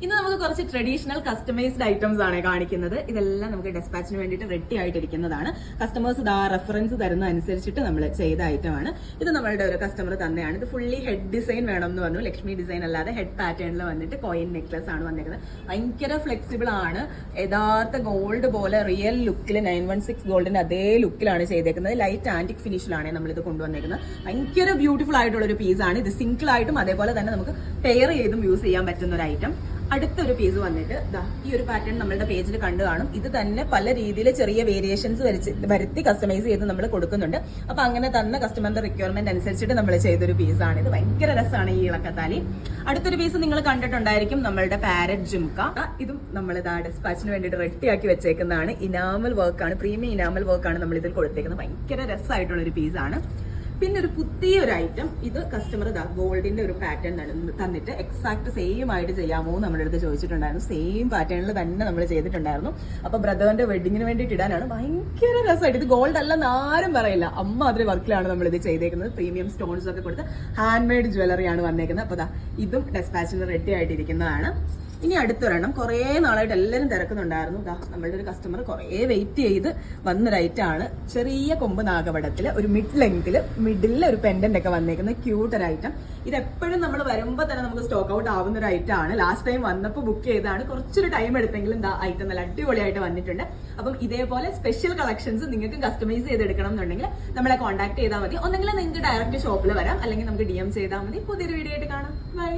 ഇന്ന് നമുക്ക് കുറച്ച് ട്രഡീഷണൽ കസ്റ്റമൈസ്ഡ് ഐറ്റംസ് ആണ് കാണിക്കുന്നത്. ഇതെല്ലാം നമുക്ക് ഡെസ്പാച്ചിന് വേണ്ടിയിട്ട് റെഡി ആയിട്ടിരിക്കുന്നതാണ്. കസ്റ്റമേഴ്സ് റെഫറൻസ് തരുന്ന അനുസരിച്ചിട്ട് നമ്മൾ ചെയ്ത ഐറ്റമാണ്. ഇത് നമ്മളുടെ ഒരു കസ്റ്റമർ തന്നെയാണ്. ഇത് ഫുള്ളി ഹെഡ് ഡിസൈൻ വേണം എന്ന് പറഞ്ഞു. ലക്ഷ്മി ഡിസൈൻ അല്ലാതെ ഹെഡ് പാറ്റേണിൽ വന്നിട്ട് കോയിൻ നെക്ലസ് ആണ് വന്നിരിക്കുന്നത്. ഭയങ്കര ഫ്ലെക്സിബിൾ ആണ്. യഥാർത്ഥ ഗോൾഡ് പോലെ റിയൽ ലുക്കിൽ 916 ഗോൾഡിന്റെ അതേ ലുക്കിലാണ് ചെയ്തേക്കുന്നത്. ലൈറ്റ് ആന്റിക് ഫിനിഷിലാണ് നമ്മൾ ഇത് കൊണ്ടുവന്നിരിക്കുന്നത്. ഭയങ്കര ബ്യൂട്ടിഫുൾ ആയിട്ടുള്ള ഒരു പീസാണ് ഇത്. സിംഗിൾ ആയിട്ടും അതേപോലെ തന്നെ നമുക്ക് പെയർ ചെയ്തും യൂസ് ചെയ്യാൻ പറ്റുന്ന ഒരു ഐറ്റം. അടുത്തൊരു പീസ് വന്നിട്ട് ഈ ഒരു പാറ്റേൺ നമ്മളുടെ പേജിൽ കണ്ടു കാണും. ഇത് തന്നെ പല രീതിയിൽ ചെറിയ വേരിയേഷൻസ് വരുത്തി കസ്റ്റമൈസ് ചെയ്ത് നമ്മൾ കൊടുക്കുന്നുണ്ട്. അപ്പൊ അങ്ങനെ തന്ന കസ്റ്റമറിന്റെ റിക്വയർമെന്റ് അനുസരിച്ചിട്ട് നമ്മൾ ചെയ്തൊരു പീസാണ് ഇത്. ഭയങ്കര രസമാണ് ഈ ഇളക്കത്താലി. അടുത്തൊരു പീസ് നിങ്ങൾ കണ്ടിട്ടുണ്ടായിരിക്കും, നമ്മളുടെ പാരറ്റ് ജുംക. ഇതും നമ്മൾ ഡെസ്പാച്ചിന് വേണ്ടിയിട്ട് റെഡിയാക്കി വെച്ചേക്കുന്നതാണ്. ഇനാമൽ വർക്കാണ്, പ്രീമിയം ഇനാമൽ വർക്കാണ് നമ്മൾ ഇതിൽ കൊടുത്തേക്കുന്നത്. ഭയങ്കര രസമായിട്ടുള്ള ഒരു പീസാണ്. പിന്നെ ഒരു പുതിയൊരു ഐറ്റം, ഇത് കസ്റ്റമർ ഗോൾഡിന്റെ ഒരു പാറ്റേൺ തന്നിട്ട് എക്സാക്ട് സെയിം ആയിട്ട് ചെയ്യാമോ നമ്മുടെ അടുത്ത് ചോദിച്ചിട്ടുണ്ടായിരുന്നു. സെയിം പാറ്റേണിൽ തന്നെ നമ്മൾ ചെയ്തിട്ടുണ്ടായിരുന്നു. അപ്പൊ ബ്രദറിന്റെ വെഡിങ്ങിന് വേണ്ടിയിട്ട് ഇടാനാണ്. ഭയങ്കര രസമായിട്ട്, ഇത് ഗോൾഡ് അല്ലെന്ന് ആരും പറയില്ല. അമ്മാതിരി വർക്കിലാണ് നമ്മൾ ഇത് ചെയ്തേക്കുന്നത്. പ്രീമിയം സ്റ്റോൺസ് ഒക്കെ കൊടുത്ത് ഹാൻഡ് മെയ്ഡ് ജ്വല്ലറി ആണ് വന്നേക്കുന്നത്. അപ്പൊ ഇതും ഡെസ്പാച്ചിന് റെഡി ആയിട്ടിരിക്കുന്നതാണ്. ഇനി അടുത്തൊരെണ്ണം കുറെ നാളായിട്ട് എല്ലാവരും തിരക്കുന്നുണ്ടായിരുന്നു. നമ്മളുടെ ഒരു കസ്റ്റമർ കുറെ വെയിറ്റ് ചെയ്ത് വന്നൊരു ഐറ്റമാണ്. ചെറിയ കൊമ്പ് നാഗപടത്തില് ഒരു മിഡ് ലെങ്തില് മിഡിലെ ഒരു പെൻഡന്റ് ഒക്കെ വന്നേക്കുന്ന ക്യൂട്ട് ഒരു ഐറ്റം. ഇത് എപ്പോഴും നമ്മൾ വരുമ്പോൾ തന്നെ നമുക്ക് സ്റ്റോക്ക് ഔട്ട് ആവുന്ന ഒരു ഐറ്റം ആണ്. ലാസ്റ്റ് ടൈം വന്നപ്പോൾ ബുക്ക് ചെയ്താണ്. കുറച്ചൊരു ടൈം എടുത്തെങ്കിലും ഐറ്റം നല്ല അടിപൊളിയായിട്ട് വന്നിട്ടുണ്ട്. അപ്പം ഇതേപോലെ സ്പെഷ്യൽ കളക്ഷൻസ് നിങ്ങൾക്ക് കസ്റ്റമൈസ് ചെയ്തെടുക്കണം എന്നുണ്ടെങ്കിൽ നമ്മളെ കോൺടാക്ട് ചെയ്താൽ മതി. ഒന്നെങ്കിൽ നിങ്ങൾക്ക് ഡയറക്റ്റ് ഷോപ്പിൽ വരാം, അല്ലെങ്കിൽ നമുക്ക് DM ചെയ്താൽ മതി. പുതിയൊരു വീഡിയോ ആയിട്ട് കാണാം. ബൈ.